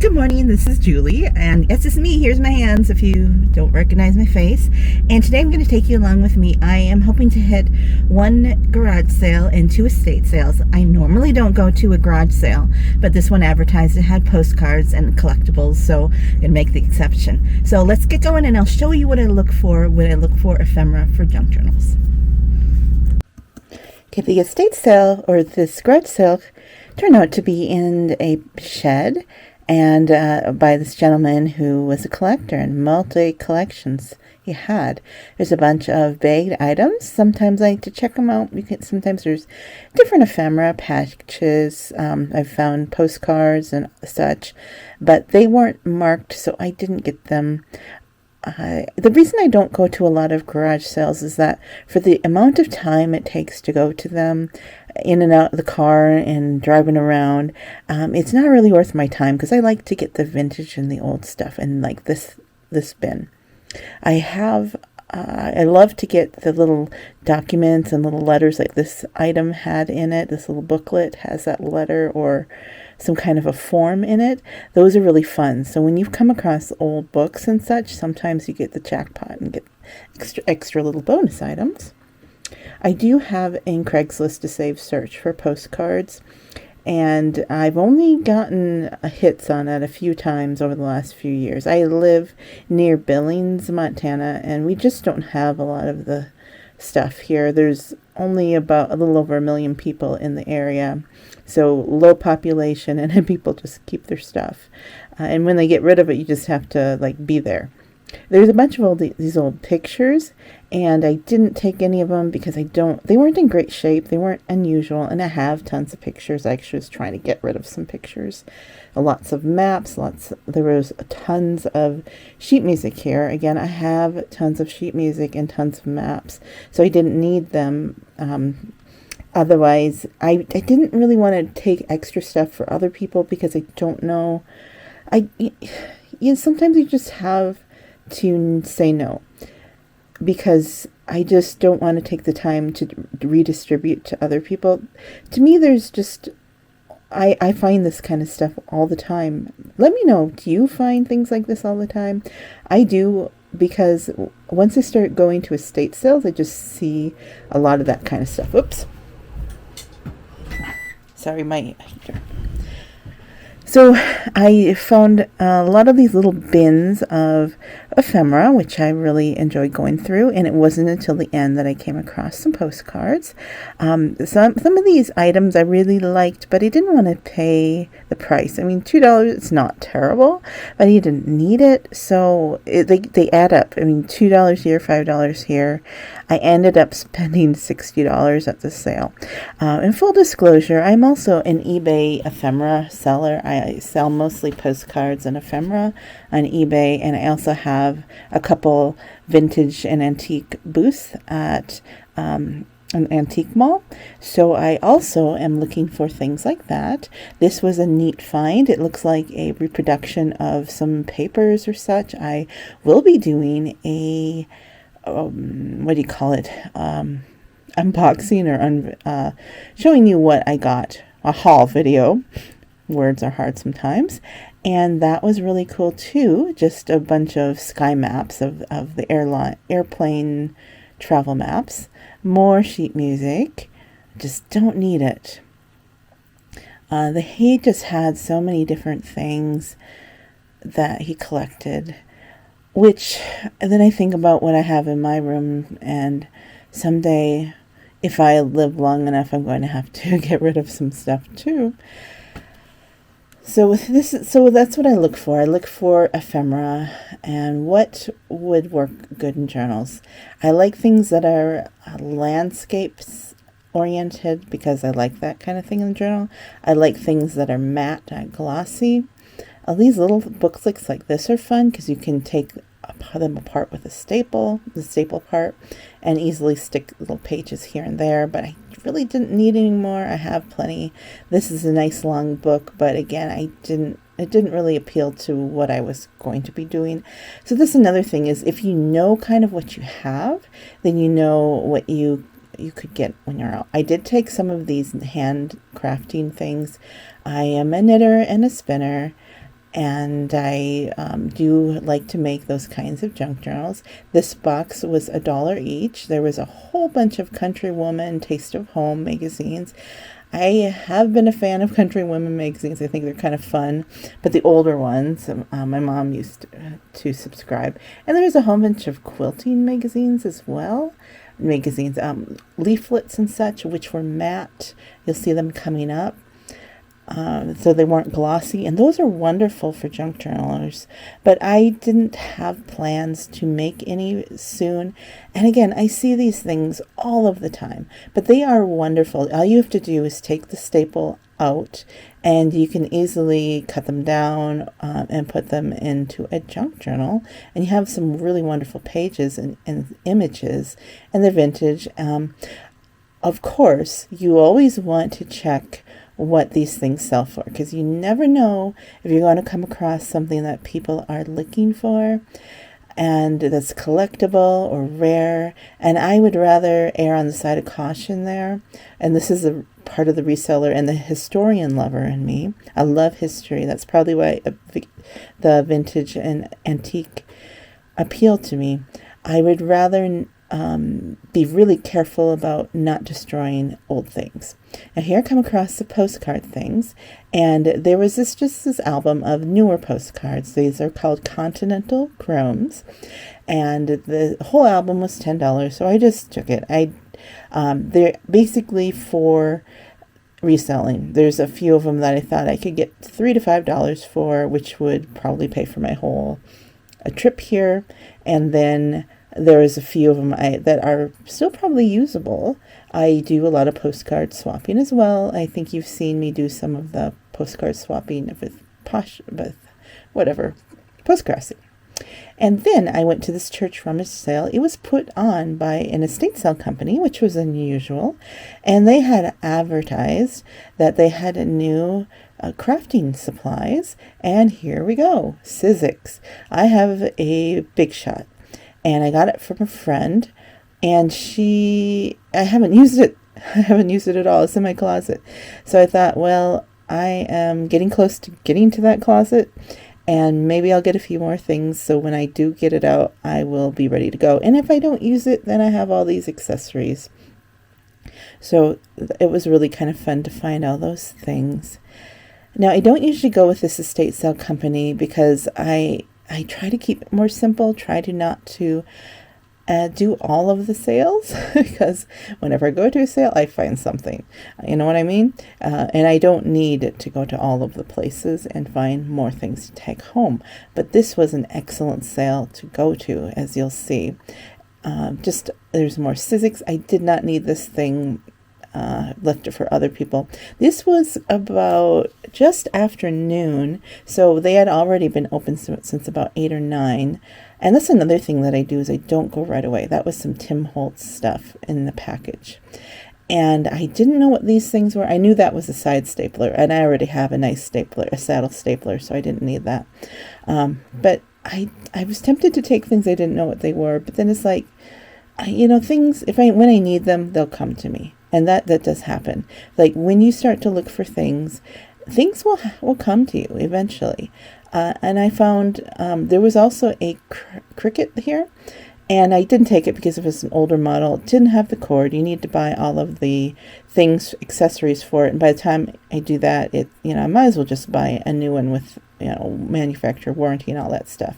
Good morning, this is Julie, and yes, it's me. Here's my hands if you don't recognize my face. And today I'm going to take you along with me. I am hoping to hit one garage sale and two estate sales. I normally don't go to a garage sale, but this one advertised it had postcards and collectibles, so I'm going to make the exception. So let's get going, and I'll show you what I look for when I look for ephemera for junk journals. Okay, the estate sale, or this garage sale, turned out to be in a shed, and by this gentleman who was a collector, and multi-collections he had. There's a bunch of bagged items. Sometimes I like to check them out. Sometimes there's different ephemera patches. I've found postcards and such, but they weren't marked, so I didn't get them. The reason I don't go to a lot of garage sales is that for the amount of time it takes to go to them, in and out of the car and driving around, it's not really worth my time, because I like to get the vintage and the old stuff, and like this bin. I love to get the little documents and little letters like this item had in it. This little booklet has that letter or some kind of a form in it. Those are really fun. So when you've come across old books and such, sometimes you get the jackpot and get extra little bonus items. I do have in Craigslist a saved search for postcards, and I've only gotten hits on it a few times over the last few years. I live near Billings, Montana, and we just don't have a lot of the stuff here. There's only about a little over 1 million people in the area, so low population, and people just keep their stuff. And when they get rid of it, you just have to be there. There's a bunch of these old pictures, and I didn't take any of them because they weren't in great shape. They weren't unusual, and I have tons of pictures. I actually was trying to get rid of some pictures. Lots of maps, there was tons of sheet music here. Again, I have tons of sheet music and tons of maps, so I didn't need them. Otherwise, I didn't really want to take extra stuff for other people because I don't know. Sometimes you just have to say no, because I just don't want to take the time to redistribute to other people. To me, I find this kind of stuff all the time. Let me know, do you find things like this all the time? I do, because once I start going to estate sales, I just see a lot of that kind of stuff. Oops. Sorry, my heater. So I found a lot of these little bins of ephemera, which I really enjoyed going through, and it wasn't until the end that I came across some postcards. Some of these items I really liked, but I didn't want to pay the price. I mean, $2, it's not terrible, but I didn't need it, so they add up. I mean, $2 here, $5 here. I ended up spending $60 at the sale. In full disclosure, I'm also an eBay ephemera seller. I sell mostly postcards and ephemera on eBay, and I also have a couple vintage and antique booths at an antique mall. So I also am looking for things like that. This was a neat find. It looks like a reproduction of some papers or such. I will be doing a unboxing or showing you what I got, a haul video. Words are hard sometimes. And that was really cool too. Just a bunch of sky maps of the airplane travel maps. More sheet music. Just don't need it. He just had so many different things that he collected, which then I think about what I have in my room, and someday, if I live long enough, I'm going to have to get rid of some stuff too. So that's what I look for. I look for ephemera and what would work good in journals. I like things that are landscapes oriented, because I like that kind of thing in the journal. I like things that are matte and glossy. These little booklets like this are fun because you can take them apart with the staple part, and easily stick little pages here and there, but I really didn't need any more. I have plenty. This is a nice long book, but again, it didn't really appeal to what I was going to be doing. So this is another thing, is if you know kind of what you have, then you know what you could get when you're out. I did take some of these hand crafting things. I am a knitter and a spinner. and I do like to make those kinds of junk journals. This box was $1 each. There was a whole bunch of Country Woman, Taste of Home magazines. I have been a fan of Country Women magazines. I think they're kind of fun, but the older ones, my mom used to subscribe. And there was a whole bunch of quilting magazines as well. Magazines, leaflets and such, which were matte. You'll see them coming up. So they weren't glossy, and those are wonderful for junk journalers. But I didn't have plans to make any soon. And again, I see these things all of the time, but they are wonderful. All you have to do is take the staple out, and you can easily cut them down and put them into a junk journal, and you have some really wonderful pages and images, and they're vintage. Of course, you always want to check what these things sell for, because you never know if you're going to come across something that people are looking for and that's collectible or rare. And I would rather err on the side of caution there. And this is a part of the reseller and the historian lover in me. I love history. That's probably why the vintage and antique appeal to me. I would rather be really careful about not destroying old things. Now here I come across the postcard things, and there was this album of newer postcards. These are called Continental Chromes, and the whole album was $10, so I just took it. They're basically for reselling. There's a few of them that I thought I could get $3 to $5 for, which would probably pay for my whole trip here, and then there is a few of them that are still probably usable. I do a lot of postcard swapping as well. I think you've seen me do some of the postcard swapping with postcrossing. And then I went to this church rummage sale. It was put on by an estate sale company, which was unusual. And they had advertised that they had a new crafting supplies. And here we go, Sizzix. I have a Big Shot, and I got it from a friend, and I haven't used it. I haven't used it at all. It's in my closet. So I thought, well, I am getting close to getting to that closet, and maybe I'll get a few more things. So when I do get it out, I will be ready to go. And if I don't use it, then I have all these accessories. So it was really kind of fun to find all those things. Now, I don't usually go with this estate sale company because I try to keep it more simple, try to not to do all of the sales, because whenever I go to a sale, I find something. You know what I mean? And I don't need to go to all of the places and find more things to take home. But this was an excellent sale to go to, as you'll see. There's more Sizzix. I did not need this thing. Left it for other people. This was about just after noon, so they had already been open since about 8 or 9. And that's another thing that I do, is I don't go right away. That was some Tim Holtz stuff in the package. And I didn't know what these things were. I knew that was a side stapler, and I already have a nice stapler, a saddle stapler, so I didn't need that. But I was tempted to take things I didn't know what they were, but then it's like, things, when I need them, they'll come to me. And that does happen. Like when you start to look for things will come to you eventually. And I found there was also a Cricut here, and I didn't take it because it was an older model. It didn't have the cord. You need to buy all of the accessories for it. And by the time I do that, I might as well just buy a new one with manufacturer warranty and all that stuff.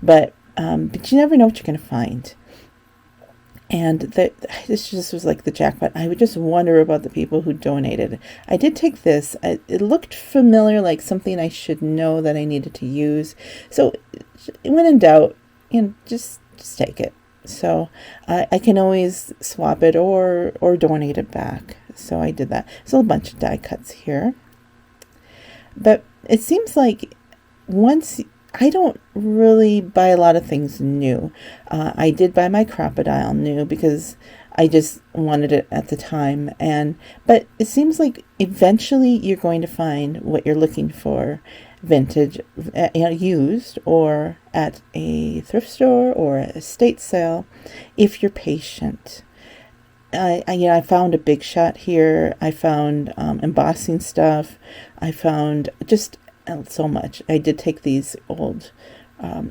But you never know what you're going to find. And this just was like the jackpot. I would just wonder about the people who donated. I did take this. It looked familiar, like something I should know that I needed to use. So when in doubt, just take it. So I can always swap it or donate it back. So I did that. There's a bunch of die cuts here. But it seems like I don't really buy a lot of things new. I did buy my crocodile new because I just wanted it at the time. But it seems like eventually you're going to find what you're looking for, vintage, used, or at a thrift store or a estate sale, if you're patient. I found a Big Shot here. I found embossing stuff. I found just so much. I did take these old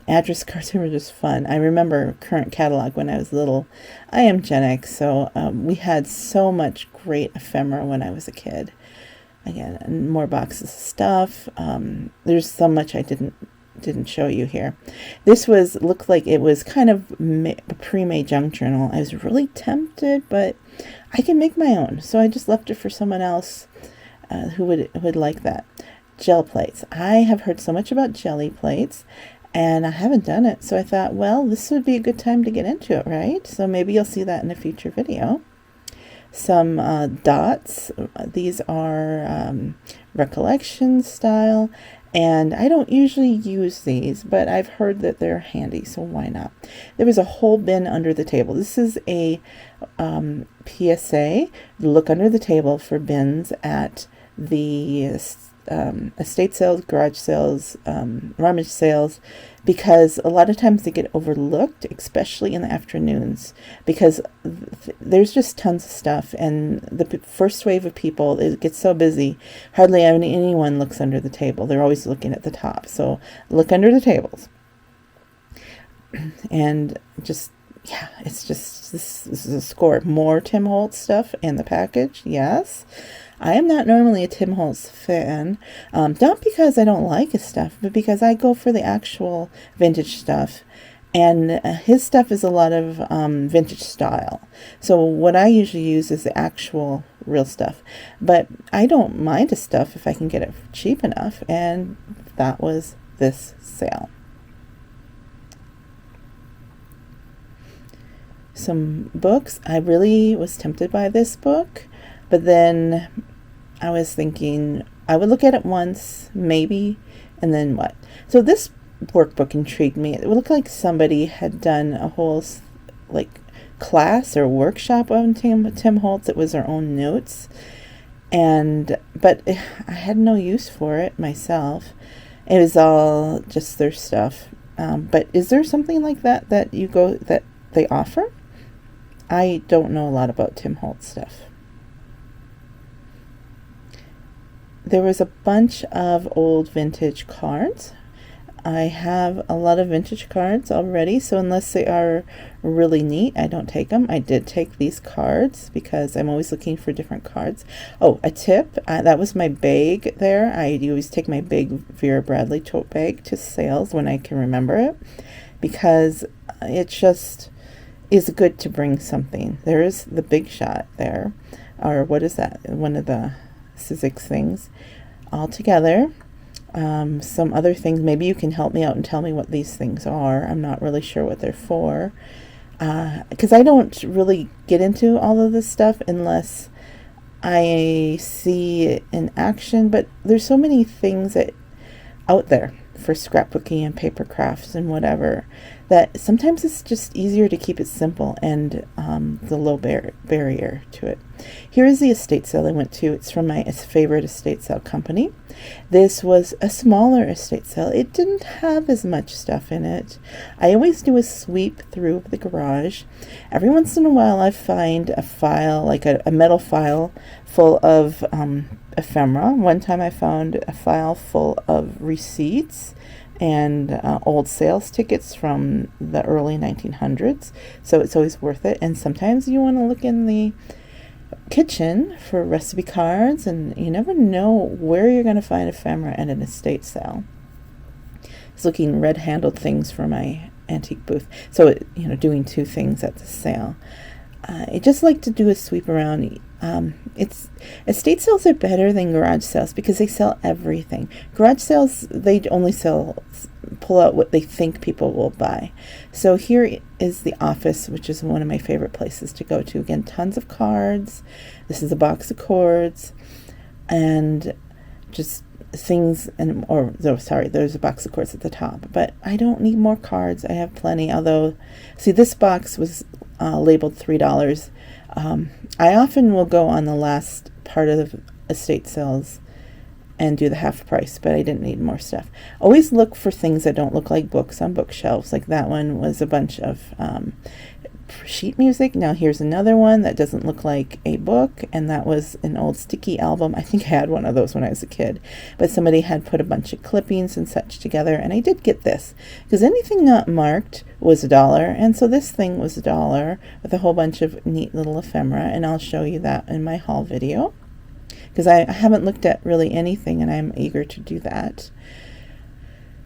address cards. They were just fun. I remember current catalog when I was little. I am Gen X, so we had so much great ephemera when I was a kid. Again, and more boxes of stuff. There's so much I didn't show you here. This looked like it was kind of a pre-made junk journal. I was really tempted, but I can make my own, so I just left it for someone else who would like that. Gel plates. I have heard so much about jelly plates, and I haven't done it, so I thought, well, this would be a good time to get into it, right? So maybe you'll see that in a future video. Some dots. These are recollection style, and I don't usually use these, but I've heard that they're handy, so why not? There was a whole bin under the table. This is a PSA. Look under the table for bins at the estate sales, garage sales, rummage sales, because a lot of times they get overlooked, especially in the afternoons, because there's just tons of stuff, and the first wave of people, it gets so busy, hardly anyone looks under the table. They're always looking at the top, so look under the tables. And just, yeah, it's just, this is a score. More Tim Holtz stuff in the package, yes. I am not normally a Tim Holtz fan, not because I don't like his stuff, but because I go for the actual vintage stuff, and his stuff is a lot of vintage style. So what I usually use is the actual real stuff, but I don't mind his stuff if I can get it cheap enough, and that was this sale. Some books. I really was tempted by this book, but then I was thinking I would look at it once, maybe, and then what? So this workbook intrigued me. It looked like somebody had done a whole class or workshop on Tim Holtz. It was their own notes, but I had no use for it myself. It was all just their stuff. But is there something like that that they offer? I don't know a lot about Tim Holtz stuff. There was a bunch of old vintage cards. I have a lot of vintage cards already, so unless they are really neat, I don't take them. I did take these cards because I'm always looking for different cards. Oh, a tip. That was my bag there. I always take my big Vera Bradley tote bag to sales when I can remember it, because it just is good to bring something. There is the Big Shot there, or what is that? One of the Sizzix things all together. Some other things, maybe you can help me out and tell me what these things are. I'm not really sure what they're for, because I don't really get into all of this stuff unless I see it in action. But there's so many things out there for scrapbooking and paper crafts and whatever, that sometimes it's just easier to keep it simple and the low barrier to it. Here is the estate sale I went to. It's from my favorite estate sale company. This was a smaller estate sale. It didn't have as much stuff in it. I always do a sweep through the garage. Every once in a while I find a file, like a metal file full of ephemera. One time I found a file full of receipts and old sales tickets from the early 1900s. So it's always worth it. And sometimes you want to look in the kitchen for recipe cards, and you never know where you're going to find ephemera at an estate sale. I was looking red-handled things for my antique booth. So, doing two things at the sale. I just like to do a sweep around. Estate sales are better than garage sales because they sell everything. Garage sales, they only pull out what they think people will buy. So here is the office, which is one of my favorite places to go to. Again, tons of cards. This is a box of cords, and just things, there's a box of cords at the top, but I don't need more cards. I have plenty. Although, see, this box was labeled $3. I often will go on the last part of estate sales and do the half price, but I didn't need more stuff. Always look for things that don't look like books on bookshelves. Like that one was a bunch of sheet music. Now here's another one that doesn't look like a book, and that was an old sticky album. I think I had one of those when I was a kid, but somebody had put a bunch of clippings and such together, and I did get this because anything not marked was $1, and so this thing was $1 with a whole bunch of neat little ephemera, and I'll show you that in my haul video because I haven't looked at really anything, and I'm eager to do that.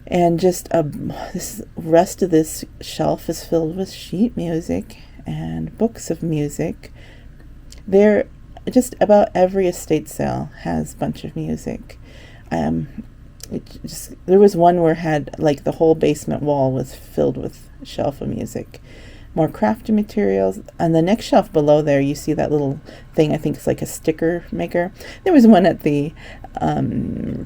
And just this rest of this shelf is filled with sheet music and books of music. There, just about every estate sale has a bunch of music. There was one where it had like the whole basement wall was filled with a shelf of music. More crafting materials. On the next shelf below there, you see that little thing. I think it's like a sticker maker. There was one at the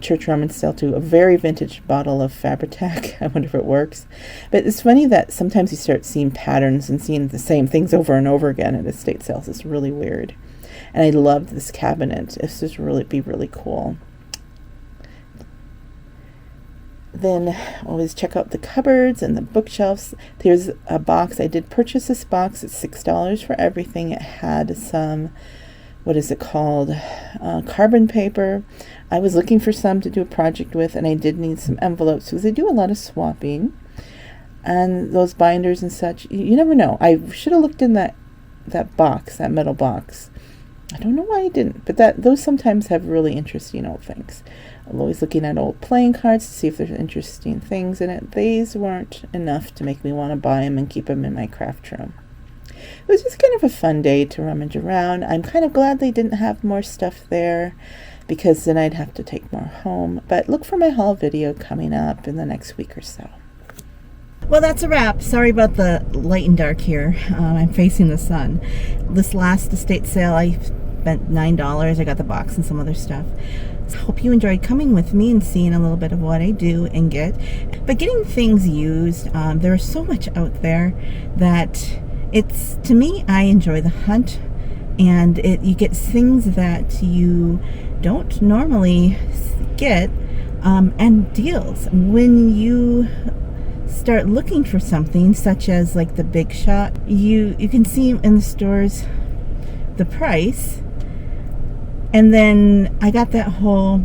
church rummage sale too, a very vintage bottle of Fabri-Tac. I wonder if it works. But it's funny that sometimes you start seeing patterns and seeing the same things over and over again at estate sales. It's really weird. And I love this cabinet. This would really be really cool. Then always check out the cupboards and the bookshelves. There's a box. I did purchase this box. It's $6 for everything. It had some, what is it called? Carbon paper. I was looking for some to do a project with, and I did need some envelopes because I do a lot of swapping. And those binders and such. You never know. I should have looked in that box, that metal box. I don't know why I didn't, but those sometimes have really interesting old things. I'm always looking at old playing cards to see if there's interesting things in it. These weren't enough to make me want to buy them and keep them in my craft room. It was just kind of a fun day to rummage around. I'm kind of glad they didn't have more stuff there because then I'd have to take more home. But look for my haul video coming up in the next week or so. Well, that's a wrap. Sorry about the light and dark here. I'm facing the sun. This last estate sale, I spent $9. I got the box and some other stuff. So hope you enjoyed coming with me and seeing a little bit of what I do and get. But getting things used, there's so much out there that it's, to me, I enjoy the hunt. And you get things that you don't normally get, and deals. When you start looking for something such as like the Big Shot, you can see in the stores the price, and then I got that whole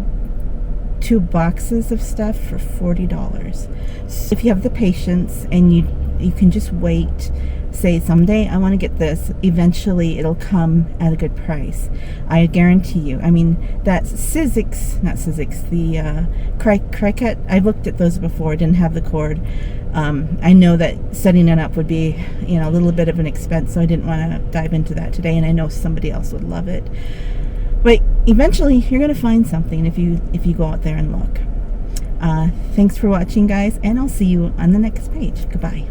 2 boxes of stuff for $40. So if you have the patience and you can just wait, say someday I want to get this, eventually it'll come at a good price. I guarantee you. I mean, that's the cricket. I've looked at those before, didn't have the cord. I know that setting it up would be, a little bit of an expense, so I didn't want to dive into that today, and I know somebody else would love it. But eventually you're going to find something if you go out there and look. Thanks for watching, guys, and I'll see you on the next page. Goodbye.